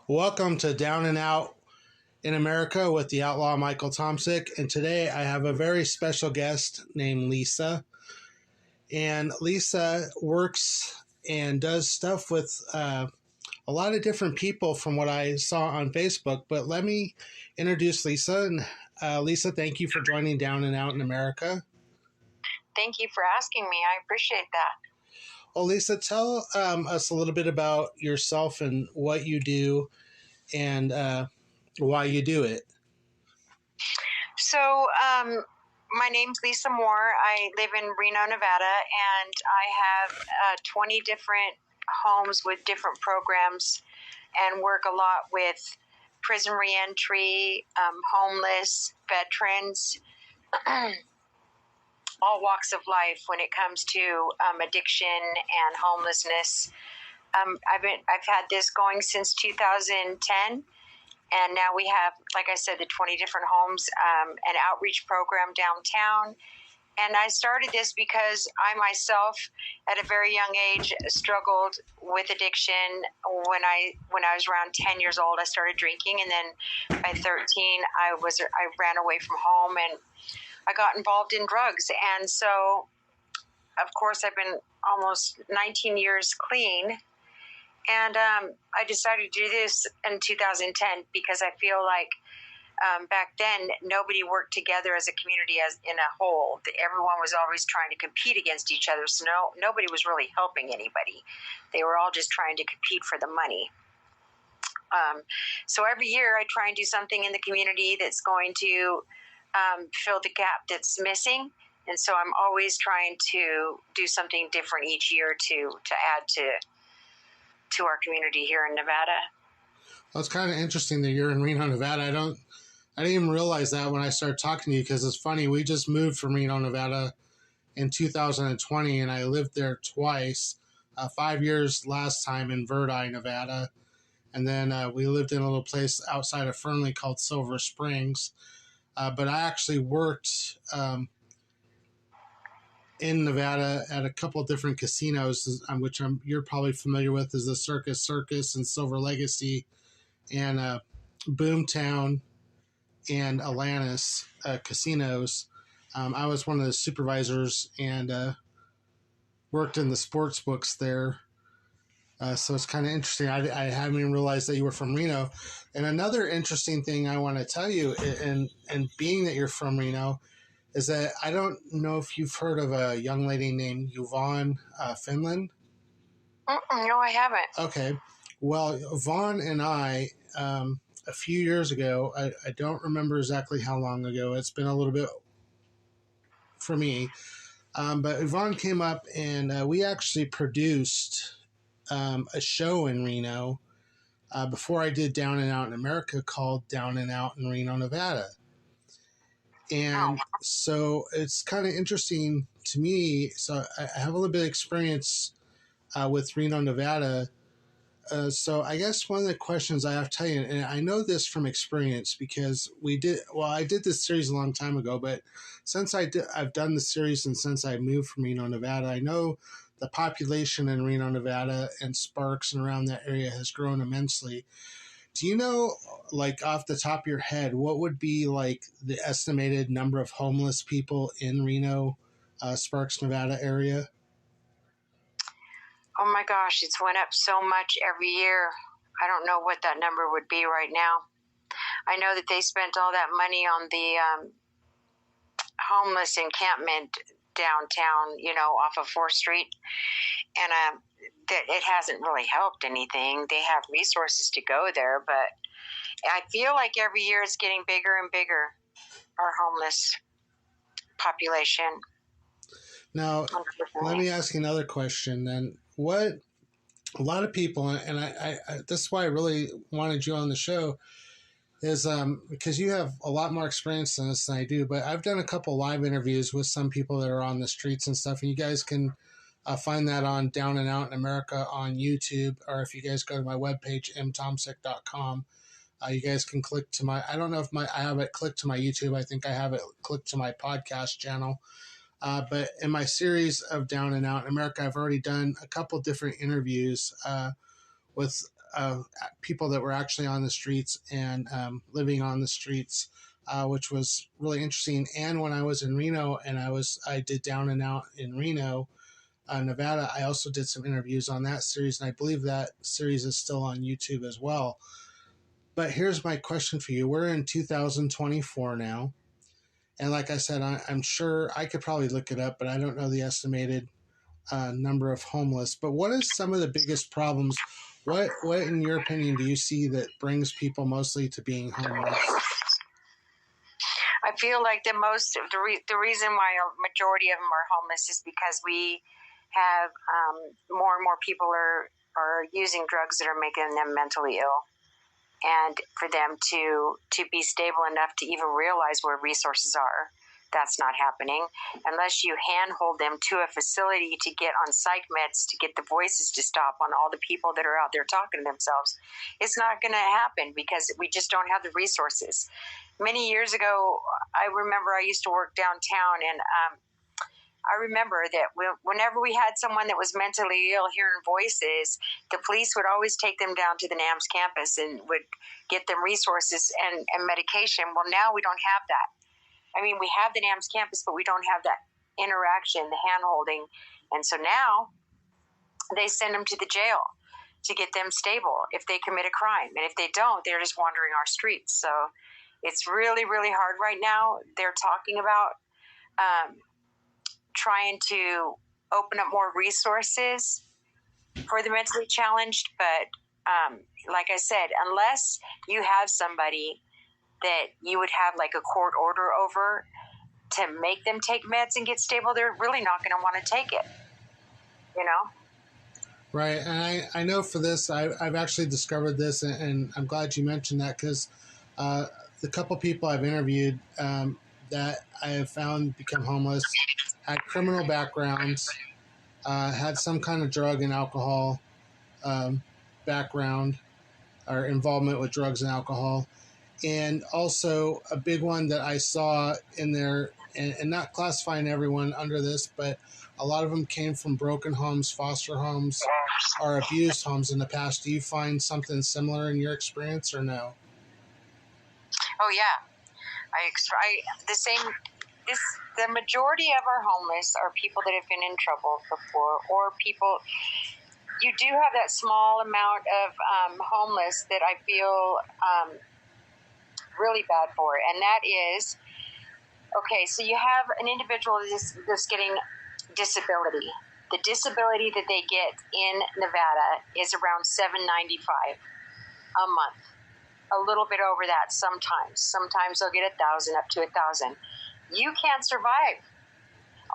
Welcome to Down and Out in America with the outlaw Michael Tomsick. And today I have a very special guest named Lisa. And Lisa works and does stuff with a lot of different people from what I saw on Facebook. But let me introduce Lisa. And Lisa, thank you for joining Down and Out in America. Thank you for asking me. I appreciate that. Well, Lisa, tell us a little bit about yourself and what you do and why you do it. So, my name's Lisa Moore. I live in Reno, Nevada, and I have 20 different homes with different programs and work a lot with prison reentry, homeless, veterans, all walks of life when it comes to addiction and homelessness. I've had this going since 2010, and now we have, like I said, the 20 different homes, an outreach program downtown. And I started this because I myself, at a very young age, struggled with addiction. When I was around 10 years old, I started drinking, and then by 13, I ran away from home and I got involved in drugs. And so, of course, I've been almost 19 years clean. And I decided to do this in 2010 because I feel like back then nobody worked together as a community as in a whole. Everyone was always trying to compete against each other. So nobody was really helping anybody. They were all just trying to compete for the money. So every year I try and do something in the community that's going to fill the gap that's missing. And so I'm always trying to do something different each year to add to our community here in Nevada. Well, it's kind of interesting that you're in Reno, Nevada. I didn't even realize that when I started talking to you, because it's funny. We just moved from Reno, Nevada in 2020, and I lived there twice. 5 years last time in Verdi, Nevada. And then we lived in a little place outside of Fernley called Silver Springs. But I actually worked in Nevada at a couple of different casinos, which you're probably familiar with, is the Circus and Silver Legacy and Boomtown and Atlantis casinos. I was one of the supervisors and worked in the sports books there. So it's kind of interesting. I haven't even realized that you were from Reno. And another interesting thing I want to tell you, and being that you're from Reno, is that I don't know if you've heard of a young lady named Yvonne Finland. No, I haven't. Okay. Well, Yvonne and I, a few years ago, I don't remember exactly how long ago. It's been a little bit for me. But Yvonne came up and we actually produced a show in Reno before I did Down and Out in America called Down and Out in Reno, Nevada. And so it's kind of interesting to me. So I have a little bit of experience with Reno, Nevada. So I guess one of the questions I have to tell you, and I know this from experience because I did this series a long time ago, but since I've done the series and since I moved from Reno, Nevada, I know the population in Reno, Nevada and Sparks and around that area has grown immensely. Do you know, like off the top of your head, what would be like the estimated number of homeless people in Reno, Sparks, Nevada area? Oh my gosh, it's went up so much every year. I don't know what that number would be right now. I know that they spent all that money on the homeless encampment downtown, off of 4th Street. And it hasn't really helped anything. They have resources to go there, but I feel like every year it's getting bigger and bigger, our homeless population. Now, let me ask you another question then. What a lot of people, and I this is why I really wanted you on the show, is because you have a lot more experience than this than I do, but I've done a couple live interviews with some people that are on the streets and stuff, and you guys can find that on Down and Out in America on YouTube, or if you guys go to my webpage, mtomsick.com, you guys can click to I don't know if I have it clicked to my YouTube. I think I have it clicked to my podcast channel. But in my series of Down and Out in America, I've already done a couple different interviews with people that were actually on the streets and living on the streets, which was really interesting. And when I was in Reno and I did Down and Out in Reno, Nevada, I also did some interviews on that series, and I believe that series is still on YouTube as well. But here's my question for you. We're in 2024 now. And like I said, I'm sure I could probably look it up, but I don't know the estimated number of homeless. But what is some of the biggest problems? What, in your opinion, do you see that brings people mostly to being homeless? I feel like the reason why a majority of them are homeless is because we have more and more people are using drugs that are making them mentally ill. And for them to be stable enough to even realize where resources are, that's not happening. Unless you handhold them to a facility to get on psych meds, to get the voices to stop on all the people that are out there talking to themselves, it's not going to happen because we just don't have the resources. Many years ago, I remember I used to work downtown, and I remember that whenever we had someone that was mentally ill hearing voices, the police would always take them down to the NAMS campus and would get them resources and medication. Well, now we don't have that. I mean, we have the NAMS campus, but we don't have that interaction, the hand-holding. And so now they send them to the jail to get them stable if they commit a crime. And if they don't, they're just wandering our streets. So it's really, really hard right now. They're talking about trying to open up more resources for the mentally challenged. But like I said, unless you have somebody that you would have like a court order over to make them take meds and get stable, they're really not going to want to take it, you know? Right. And I know for this, I've actually discovered this, and I'm glad you mentioned that, because the couple people I've interviewed that I have found become homeless had criminal backgrounds, had some kind of drug and alcohol background or involvement with drugs and alcohol. And also a big one that I saw in there, and not classifying everyone under this, but a lot of them came from broken homes, foster homes, or abused homes in the past. Do you find something similar in your experience or no? Oh, yeah. The majority of our homeless are people that have been in trouble before, or people. You do have that small amount of homeless that I feel really bad for, and that is, okay, so you have an individual that's getting disability. The disability that they get in Nevada is around $795 a month. A little bit over that sometimes. Sometimes they'll get 1,000, up to 1,000. You can't survive.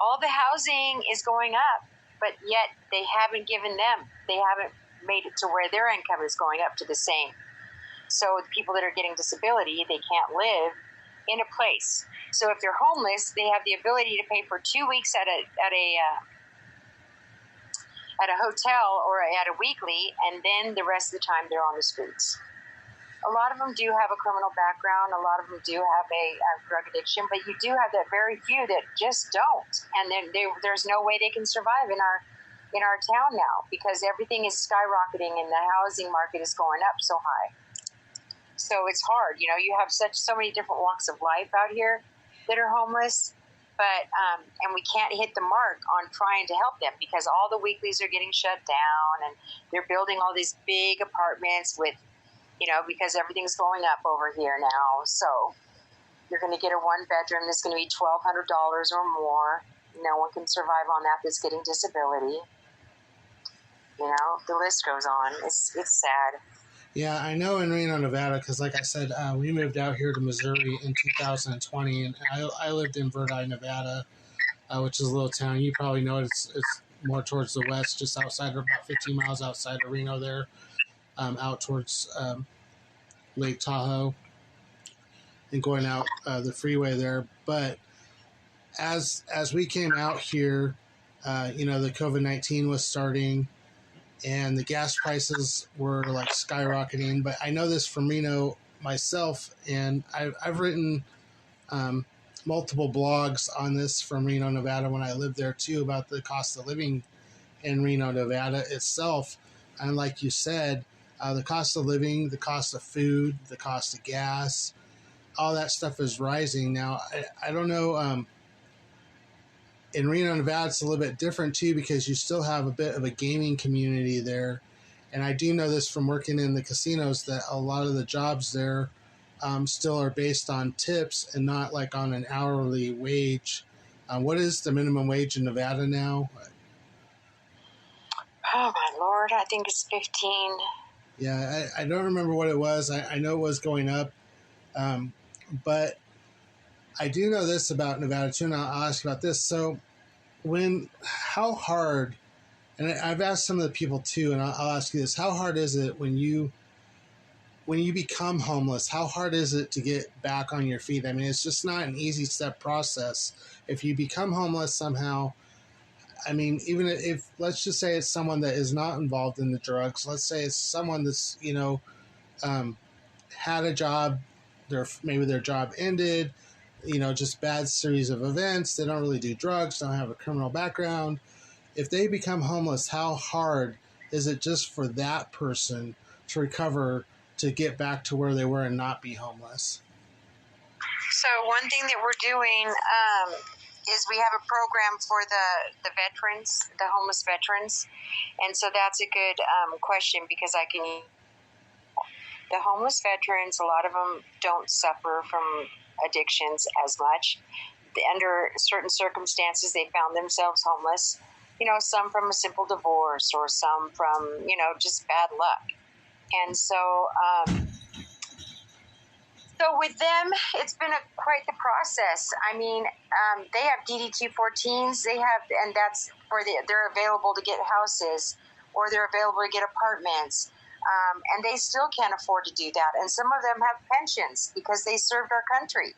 All the housing is going up, but yet they haven't made it to where their income is going up to the same. So the people that are getting disability, they can't live in a place. So if they're homeless, they have the ability to pay for 2 weeks at a hotel or at a weekly, and then the rest of the time they're on the streets. A lot of them do have a criminal background. A lot of them do have a drug addiction, but you do have that very few that just don't. And then there's no way they can survive in our town now, because everything is skyrocketing and the housing market is going up so high. So it's hard. You know, you have so many different walks of life out here that are homeless, but and we can't hit the mark on trying to help them because all the weeklies are getting shut down, and they're building all these big apartments with, you know, because everything's going up over here now. So you're going to get a one bedroom that's going to be $1,200 or more. No one can survive on that that's getting disability. You know, the list goes on. It's sad. Yeah, I know in Reno, Nevada, because like I said, we moved out here to Missouri in 2020, and I lived in Verdi, Nevada, which is a little town. You probably know it. It's more towards the west, just outside, or about 15 miles outside of Reno there, out towards Lake Tahoe and going out the freeway there. But as we came out here, you know, the COVID-19 was starting, and the gas prices were like skyrocketing. But I know this from Reno myself, and I've written multiple blogs on this from Reno, Nevada, when I lived there too, about the cost of living in Reno, Nevada itself. And like you said, The cost of living, the cost of food, the cost of gas, all that stuff is rising. Now, I don't know. In Reno, Nevada, it's a little bit different too because you still have a bit of a gaming community there. And I do know this from working in the casinos that a lot of the jobs there still are based on tips and not like on an hourly wage. What is the minimum wage in Nevada now? Oh my Lord, I think it's 15. Yeah, I don't remember what it was. I know it was going up. But I do know this about Nevada too, and I'll ask about this. So how hard, and I've asked some of the people too, and I'll ask you this, how hard is it when you become homeless, how hard is it to get back on your feet? I mean, it's just not an easy step process. If you become homeless somehow, I mean, even if, let's just say it's someone that is not involved in the drugs, let's say it's someone that's, had a job, maybe their job ended, just bad series of events, they don't really do drugs, don't have a criminal background. If they become homeless, how hard is it just for that person to recover, to get back to where they were and not be homeless? So one thing that we're doing is we have a program for the veterans, the homeless veterans. And so that's a good question because the homeless veterans, a lot of them don't suffer from addictions as much. Under certain circumstances, they found themselves homeless. Some from a simple divorce or some from, just bad luck. And so with them, it's been quite the process. I mean, they have DD-214s. And that's they're available to get houses, or they're available to get apartments. And they still can't afford to do that. And some of them have pensions because they served our country.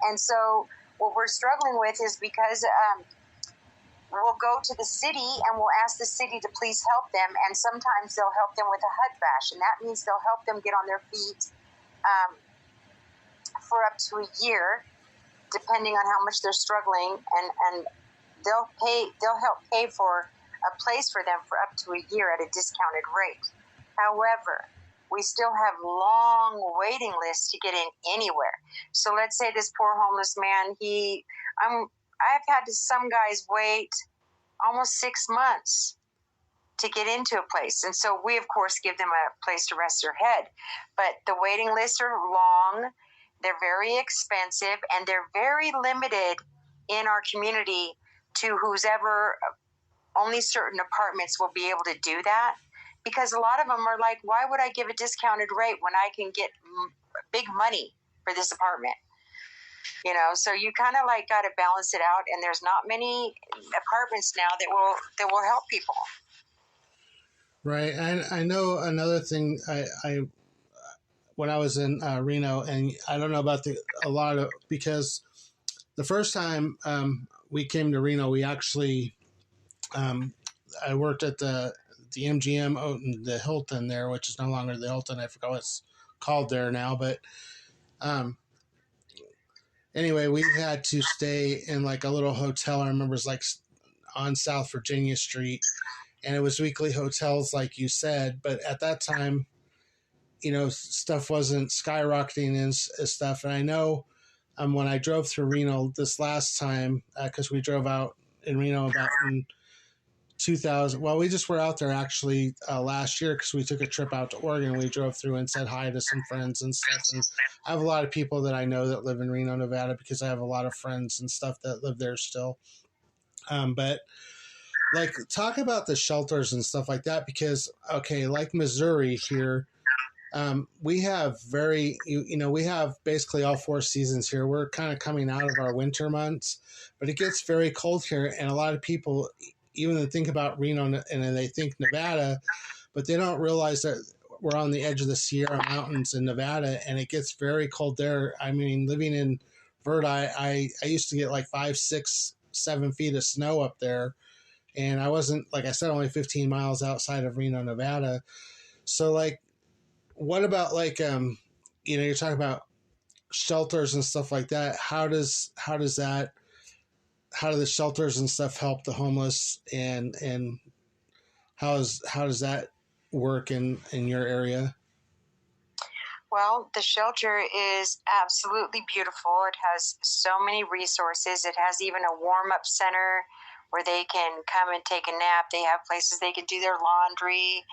And so what we're struggling with is because we'll go to the city and we'll ask the city to please help them. And sometimes they'll help them with a HUD bash. And that means they'll help them get on their feet for up to a year, depending on how much they're struggling. And they'll help pay for a place for them for up to a year at a discounted rate. However, we still have long waiting lists to get in anywhere. So let's say this poor homeless man, I've had some guys wait almost 6 months to get into a place. And so we, of course, give them a place to rest their head. But the waiting lists are long, they're very expensive, and they're very limited in our community to only certain apartments will be able to do that. Because a lot of them are like, why would I give a discounted rate when I can get big money for this apartment? So you kind of got to balance it out. And there's not many apartments now that will help people. Right. And I know another thing, I when I was in Reno, and I don't know about because the first time we came to Reno, we actually, I worked at the MGM out in the Hilton there, which is no longer the Hilton. I forgot what it's called there now. But anyway, we had to stay in a little hotel. I remember it was on South Virginia Street, and it was weekly hotels, like you said. But at that time, stuff wasn't skyrocketing and stuff. And I know when I drove through Reno this last time, because we drove out in Reno about in 2000. Well, we just were out there actually last year because we took a trip out to Oregon. We drove through and said hi to some friends and stuff. And I have a lot of people that I know that live in Reno, Nevada, because I have a lot of friends and stuff that live there still. But talk about the shelters and stuff like that, because, okay, like Missouri here, we have we have basically all 4 seasons here. We're kind of coming out of our winter months, but it gets very cold here. And a lot of people, even they think about Reno and they think Nevada, but they don't realize that we're on the edge of the Sierra Mountains in Nevada, and it gets very cold there. I mean, living in Verdi, I used to get 5, 6, 7 feet of snow up there, and I wasn't, like I said, only 15 miles outside of Reno, Nevada. So what about you're talking about shelters and stuff like that. How do the shelters and stuff help the homeless, and how does that work in your area? Well, the shelter is absolutely beautiful. It has so many resources. It has even a warm-up center where they can come and take a nap. They have places they can do their laundry.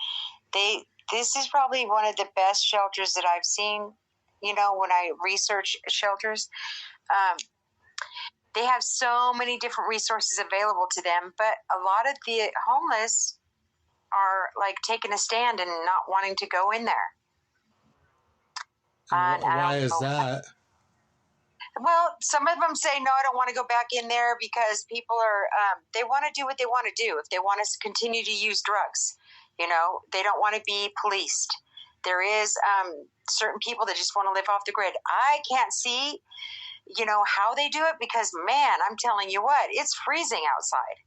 This is probably one of the best shelters that I've seen. You know, when I research shelters, they have so many different resources available to them, but a lot of the homeless are like taking a stand and not wanting to go in there. And why is that? Well, some of them say, no, I don't want to go back in there because people are, they want to do what they want to do. If they want to continue to use drugs, you know, they don't want to be policed. There is certain people that just want to live off the grid. I can't see, you know, how they do it because, man, I'm telling you what, it's freezing outside.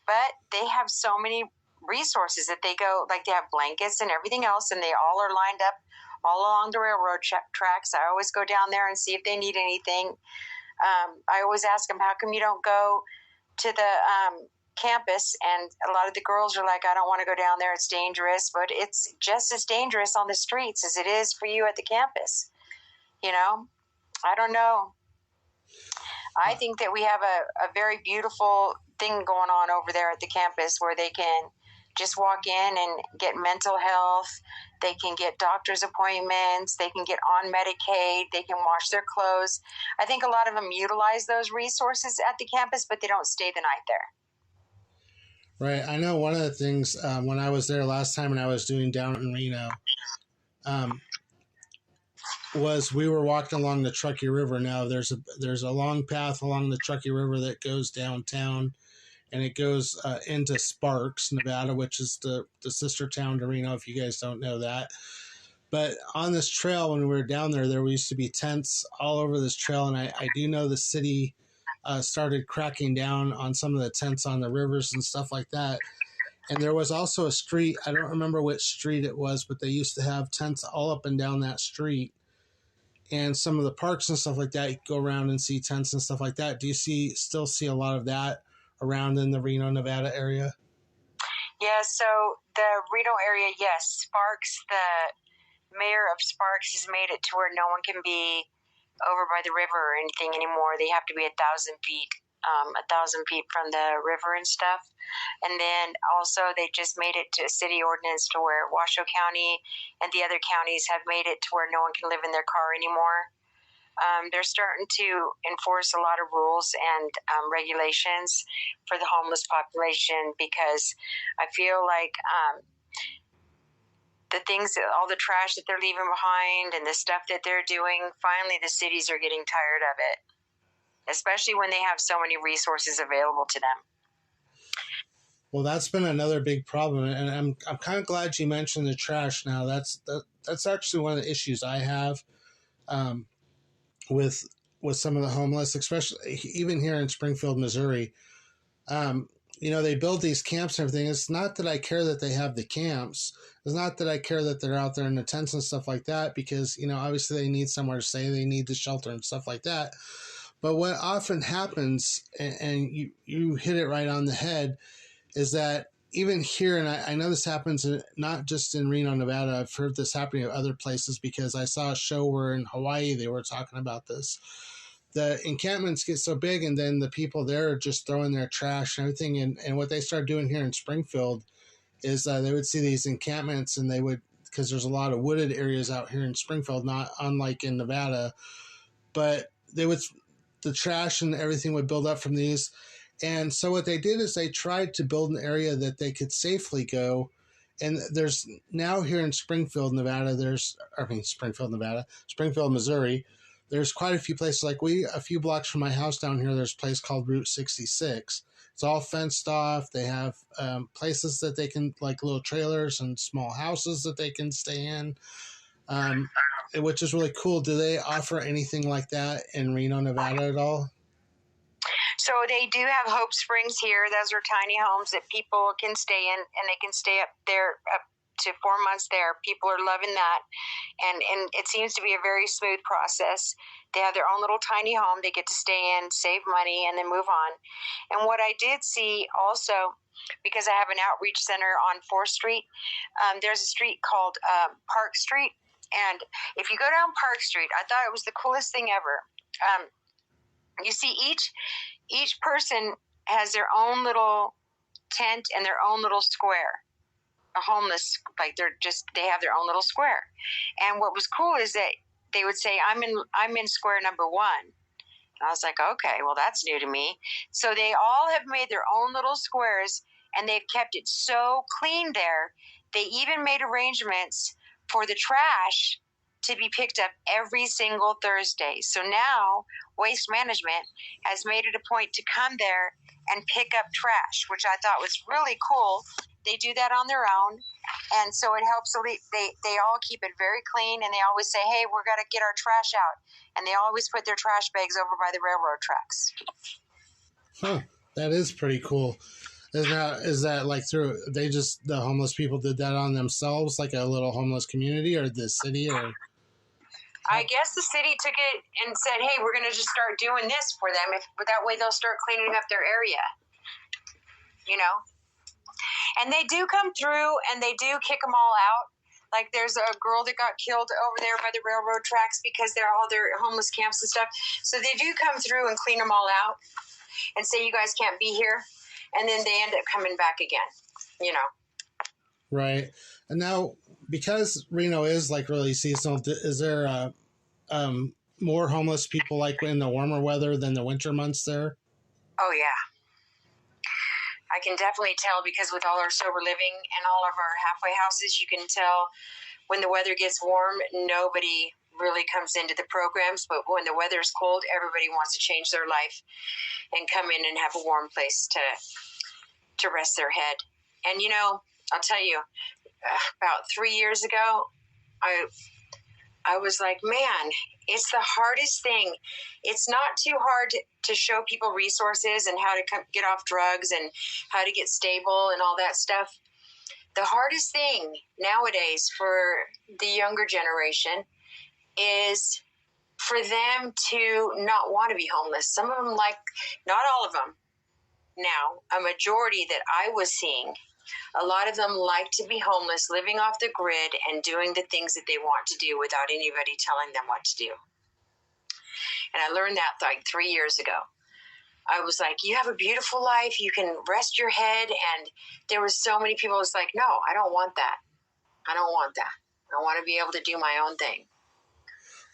But they have so many resources that they go, like they have blankets and everything else, and they all are lined up all along the railroad tracks. I always go down there and see if they need anything. I always ask them, how come you don't go to the campus? And a lot of the girls are like, I don't want to go down there. It's dangerous. But it's just as dangerous on the streets as it is for you at the campus. You know, I don't know. I think that we have a very beautiful thing going on over there at the campus where they can just walk in and get mental health. They can get doctor's appointments. They can get on Medicaid. They can wash their clothes. I think a lot of them utilize those resources at the campus, but they don't stay the night there. Right. I know one of the things when I was there last time and I was doing down in Reno was we were walking along the Truckee River. Now there's a long path along the Truckee River that goes downtown, and it goes into Sparks, Nevada, which is the sister town to Reno, if you guys don't know that. But on this trail, when we were down there, there used to be tents all over this trail, and I do know the city started cracking down on some of the tents on the rivers and stuff like that. And there was also a street, I don't remember which street it was, but they used to have tents all up and down that street. And some of the parks and stuff like that, you go around and see tents and stuff like that. Do you still see a lot of that around in the Reno, Nevada area? Yeah, so the Reno area, yes. Sparks, the mayor of Sparks has made it to where no one can be over by the river or anything anymore. They have to be 1,000 feet, 1,000 feet from the river and stuff. And then also they just made it to a city ordinance to where Washoe County and the other counties have made it to where no one can live in their car anymore. They're starting to enforce a lot of rules and regulations for the homeless population because I feel like the things, all the trash that they're leaving behind and the stuff that they're doing, finally the cities are getting tired of it, especially when they have so many resources available to them. Well, that's been another big problem, and I'm kind of glad you mentioned the trash. Now, that's actually one of the issues I have with some of the homeless, especially even here in Springfield, Missouri. They build these camps and everything. It's not that I care that they have the camps. It's not that I care that they're out there in the tents and stuff like that, because obviously they need somewhere to stay, they need the shelter and stuff like that. But what often happens, and you hit it right on the head, is that even here, and I know this happens not just in Reno, Nevada, I've heard this happening at other places because I saw a show where in Hawaii they were talking about this. The encampments get so big, and then the people there are just throwing their trash and everything. And what they started doing here in Springfield is they would see these encampments, and they would, because there's a lot of wooded areas out here in Springfield, not unlike in Nevada, but the trash and everything would build up from these. And so what they did is they tried to build an area that they could safely go. And there's now here in Springfield, Missouri, there's quite a few places. Like a few blocks from my house down here, there's a place called Route 66. It's all fenced off. They have places that they can, like little trailers and small houses that they can stay in, which is really cool. Do they offer anything like that in Reno, Nevada at all? So they do have Hope Springs here. Those are tiny homes that people can stay in, and they can stay up there to 4 months there. People are loving that. And it seems to be a very smooth process. They have their own little tiny home. They get to stay in, save money, and then move on. And what I did see also, because I have an outreach center on 4th Street, there's a street called Park Street. And if you go down Park Street, I thought it was the coolest thing ever. You see each person has their own little tent and their own little square. A homeless, like they have their own little square. And what was cool is that they would say, I'm in square number 1. And I was like, okay, well, that's new to me. So they all have made their own little squares, and they've kept it so clean there. They even made arrangements for the trash to be picked up every single Thursday. So now Waste Management has made it a point to come there and pick up trash, which I thought was really cool. They do that on their own, and so it helps. They all keep it very clean, and they always say, hey, we're going to get our trash out. And they always put their trash bags over by the railroad tracks. Huh, that is pretty cool. Is that like the homeless people did that on themselves, like a little homeless community, or the city, or? I guess the city took it and said, hey, we're going to just start doing this for them. That way they'll start cleaning up their area, And they do come through, and they do kick them all out. Like there's a girl that got killed over there by the railroad tracks because they're all their homeless camps and stuff. So they do come through and clean them all out and say, you guys can't be here. And then they end up coming back again, Right. And now, because Reno is like really seasonal, is there more homeless people like in the warmer weather than the winter months there? Oh, yeah. I can definitely tell, because with all our sober living and all of our halfway houses, you can tell when the weather gets warm, nobody really comes into the programs. But when the weather is cold, everybody wants to change their life and come in and have a warm place to rest their head. And, I'll tell you, about 3 years ago, I was like, man, it's the hardest thing. It's not too hard to show people resources and how to get off drugs and how to get stable and all that stuff. The hardest thing nowadays for the younger generation is for them to not want to be homeless. Some of them, not all of them. Now, a majority that I was seeing, a lot of them like to be homeless, living off the grid and doing the things that they want to do without anybody telling them what to do. And I learned that 3 years ago. I was like, you have a beautiful life. You can rest your head. And there was so many people who was like, no, I don't want that. I don't want that. I want to be able to do my own thing.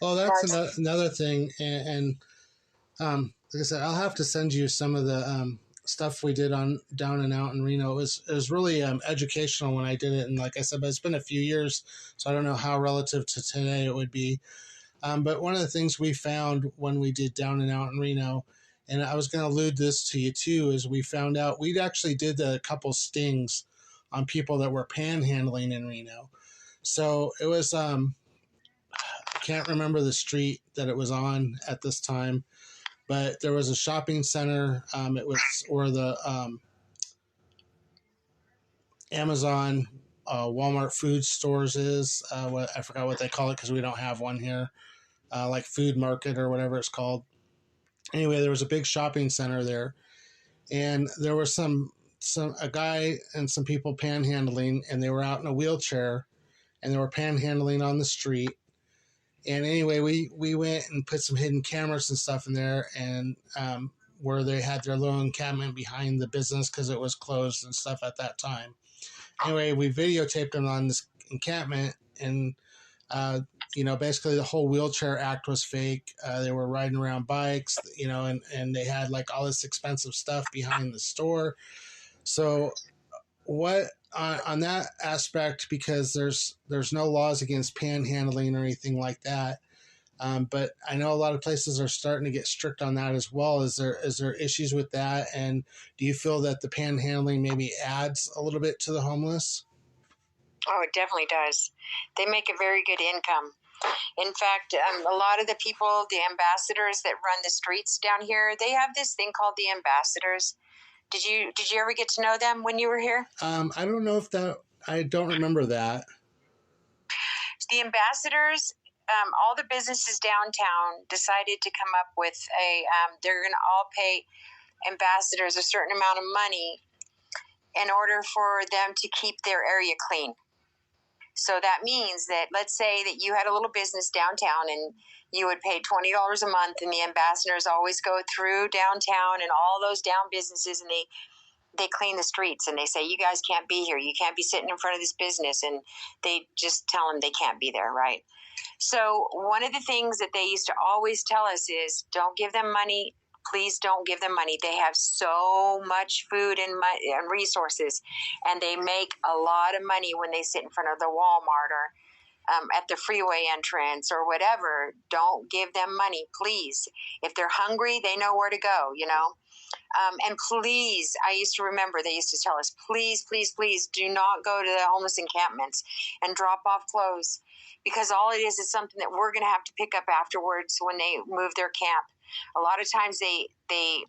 Oh, that's another thing. And like I said, I'll have to send you some of the stuff we did on Down and Out in Reno. It was really educational when I did it. And like I said, but it's been a few years, so I don't know how relative to today it would be. But one of the things we found when we did Down and Out in Reno, and I was going to allude this to you too, is we found out we actually did a couple stings on people that were panhandling in Reno. So it was, I can't remember the street that it was on at this time, but there was a shopping center. It was where the Amazon, Walmart food stores is. I forgot what they call it because we don't have one here. Like food market or whatever it's called. Anyway, there was a big shopping center there, and there was a guy and some people panhandling, and they were out in a wheelchair, and they were panhandling on the street. And anyway, we went and put some hidden cameras and stuff in there, and where they had their little encampment behind the business because it was closed and stuff at that time. Anyway, we videotaped them on this encampment, and basically the whole wheelchair act was fake. They were riding around bikes, and they had like all this expensive stuff behind the store. So what on that aspect, because there's no laws against panhandling or anything like that. But I know a lot of places are starting to get strict on that as well. Is there issues with that? And do you feel that the panhandling maybe adds a little bit to the homeless? Oh, it definitely does. They make a very good income. In fact, a lot of the people, the ambassadors that run the streets down here, they have this thing called the ambassadors. Did you ever get to know them when you were here? I don't know if that I don't remember that. The ambassadors, all the businesses downtown decided to come up with they're going to all pay ambassadors a certain amount of money in order for them to keep their area clean. So that means that, let's say that you had a little business downtown and you would pay $20 a month, and the ambassadors always go through downtown and all those down businesses, and they clean the streets, and they say, you guys can't be here. You can't be sitting in front of this business. And they just tell them they can't be there, right? So one of the things that they used to always tell us is, don't give them money. Please don't give them money. They have so much food and resources, and they make a lot of money when they sit in front of the Walmart or at the freeway entrance or whatever. Don't give them money, please. If they're hungry, they know where to go, you know. And please, I used to remember they used to tell us, please, please, please do not go to the homeless encampments and drop off clothes, because all it is something that we're going to have to pick up afterwards when they move their camp. A lot of times they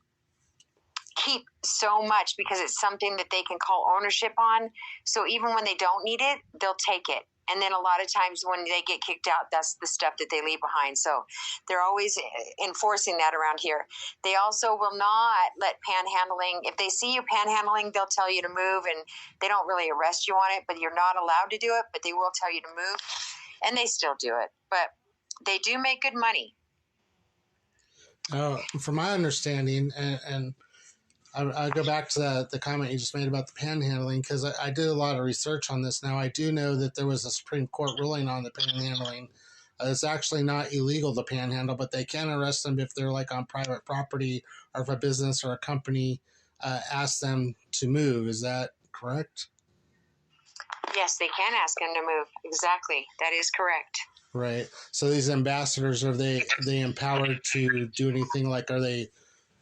keep so much because it's something that they can call ownership on. So even when they don't need it, they'll take it. And then a lot of times when they get kicked out, that's the stuff that they leave behind. So they're always enforcing that around here. They also will not let panhandling. If they see you panhandling, they'll tell you to move, and they don't really arrest you on it, but you're not allowed to do it, but they will tell you to move. And they still do it. But they do make good money. From my understanding, and I go back to the comment you just made about the panhandling, because I did a lot of research on this. Now, I do know that there was a Supreme Court ruling on the panhandling. It's actually not illegal to panhandle, but they can arrest them if they're like on private property, or if a business or a company asks them to move. Is that correct? Yes, they can ask them to move. Exactly. That is correct. Right. So these ambassadors, are they empowered to do anything? Like, are they,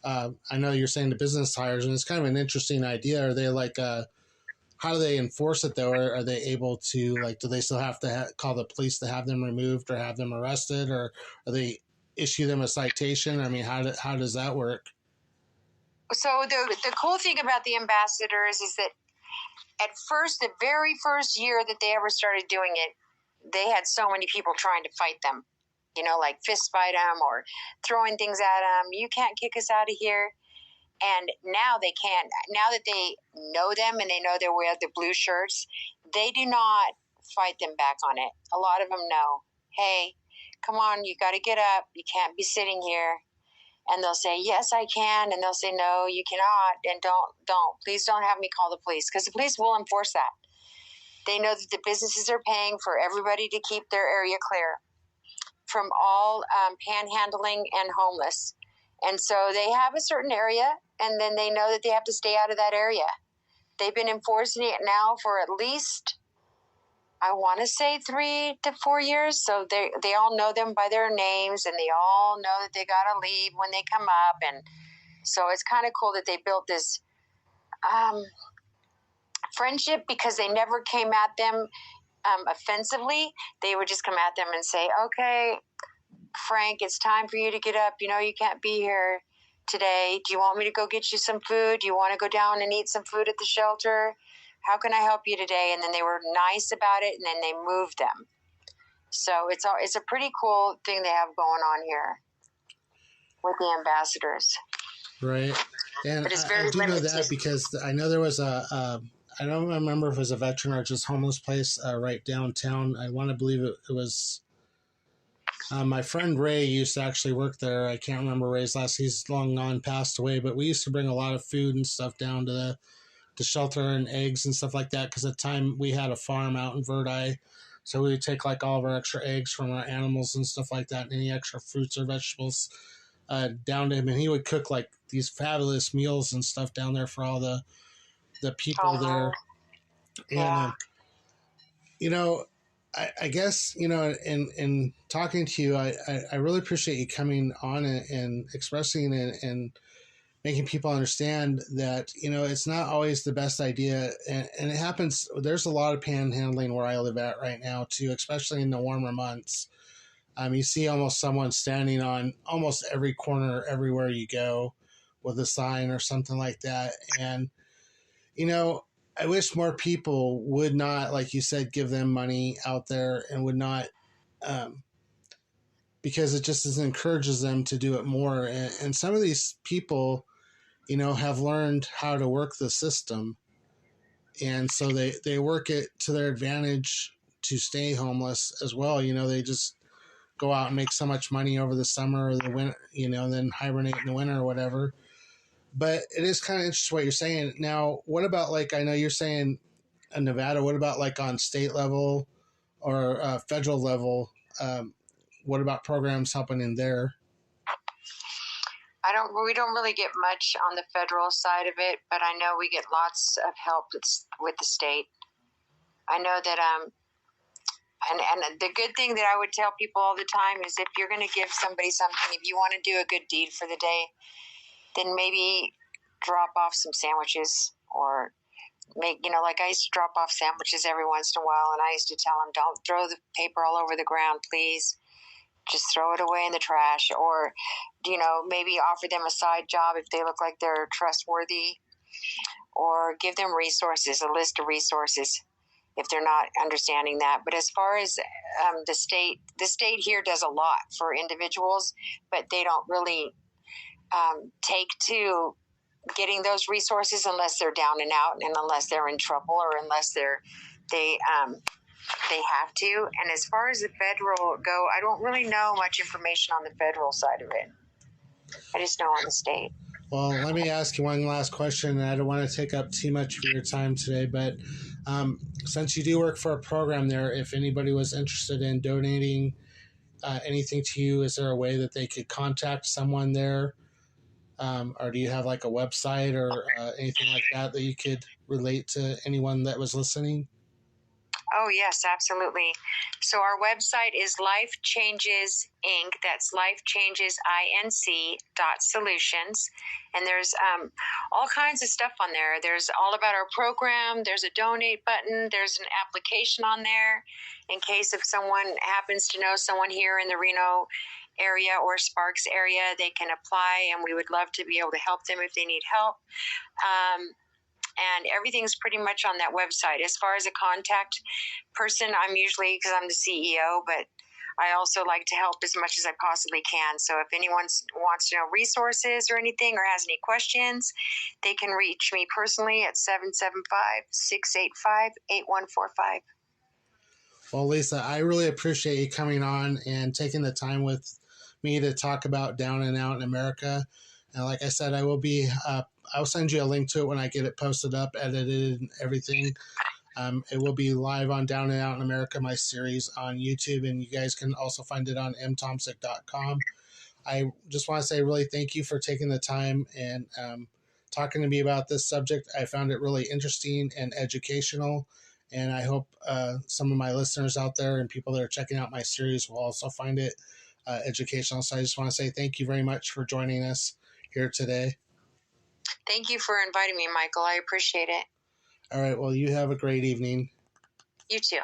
I know you're saying the business hires, and it's kind of an interesting idea. Are they like, how do they enforce it though? Are they able to, like, do they still have to call the police to have them removed or have them arrested, or are they issue them a citation? I mean, how does that work? So the cool thing about the ambassadors is that at first, the very first year that they ever started doing it, they had so many people trying to fight them, you know, like fist fight them or throwing things at them. You can't kick us out of here. And now they can't. Now that they know them and they know they wear the blue shirts, they do not fight them back on it. A lot of them know, hey, come on, you got to get up. You can't be sitting here. And they'll say, yes, I can. And they'll say, no, you cannot. And please don't have me call the police, because the police will enforce that. They know that the businesses are paying for everybody to keep their area clear from all panhandling and homeless. And so they have a certain area, and then they know that they have to stay out of that area. They've been enforcing it now for at least, I want to say 3 to 4 years. So they all know them by their names, and they all know that they got to leave when they come up. And so it's kind of cool that they built this friendship, because they never came at them offensively. They would just come at them and say, okay, Frank, it's time for you to get up. You know, you can't be here today. Do you want me to go get you some food? Do you want to go down and eat some food at the shelter? How can I help you today? And then they were nice about it, and then they moved them. So it's a pretty cool thing they have going on here with the ambassadors. Right. And but it's very I do limited. know that because I know there was I don't remember if it was a veteran or just homeless place right downtown. I want to believe it was my friend Ray used to actually work there. I can't remember Ray's last. He's long gone, passed away. But we used to bring a lot of food and stuff down to the shelter, and eggs and stuff like that. Because at the time we had a farm out in Verdi, so we would take like all of our extra eggs from our animals and stuff like that, and any extra fruits or vegetables down to him, and he would cook like these fabulous meals and stuff down there for all the people there. And you know, I guess, you know, in talking to you, I really appreciate you coming on and expressing and making people understand that, you know, it's not always the best idea. And it happens. There's a lot of panhandling where I live at right now too, especially in the warmer months. You see almost someone standing on almost every corner everywhere you go with a sign or something like that. And, you know, I wish more people would not, like you said, give them money out there and would not, um, because it just encourages them to do it more. And some of these people, have learned how to work the system. And so they work it to their advantage to stay homeless as well. They just go out and make so much money over the summer or the winter, and then hibernate in the winter or whatever. But it is kind of interesting what you're saying. Now, what about, like, I know you're saying in Nevada, what about like on state level or federal level? What about programs helping in there? We don't really get much on the federal side of it, but I know we get lots of help with the state. I know that, and the good thing that I would tell people all the time is if you're going to give somebody something, if you want to do a good deed for the day, then maybe drop off some sandwiches or make, like I used to drop off sandwiches every once in a while, and I used to tell them, don't throw the paper all over the ground, please. Just throw it away in the trash, or, maybe offer them a side job if they look like they're trustworthy, or give them resources, a list of resources if they're not understanding that. But as far as the state here does a lot for individuals, but they don't really take to getting those resources unless they're down and out and unless they're in trouble or unless they have to. And as far as the federal go, I don't really know much information on the federal side of it. I just know on the state. Well, let me ask you one last question, and I don't want to take up too much of your time today, but since you do work for a program there, if anybody was interested in donating anything to you, is there a way that they could contact someone there? Or do you have like a website or anything like that you could relate to anyone that was listening? Oh, yes, absolutely. So our website is Life Changes Inc. That's lifechangesinc.solutions. And there's all kinds of stuff on there. There's all about our program. There's a donate button. There's an application on there in case if someone happens to know someone here in the Reno area or Sparks area, they can apply, and we would love to be able to help them if they need help. And everything's pretty much on that website. As far as a contact person, I'm usually, because I'm the CEO, but I also like to help as much as I possibly can. So if anyone wants to know resources or anything or has any questions, they can reach me personally at 775-685-8145. Well, Lisa, I really appreciate you coming on and taking the time with me to talk about Down and Out in America. And like I said, I'll send you a link to it when I get it posted up, edited, and everything. It will be live on Down and Out in America, my series on YouTube, and you guys can also find it on mtomsic.com. I just want to say really thank you for taking the time and talking to me about this subject. I found it really interesting and educational, and I hope some of my listeners out there and people that are checking out my series will also find it educational. So I just want to say thank you very much for joining us here today. Thank you for inviting me, Michael. I appreciate it. All right. Well, you have a great evening. You too.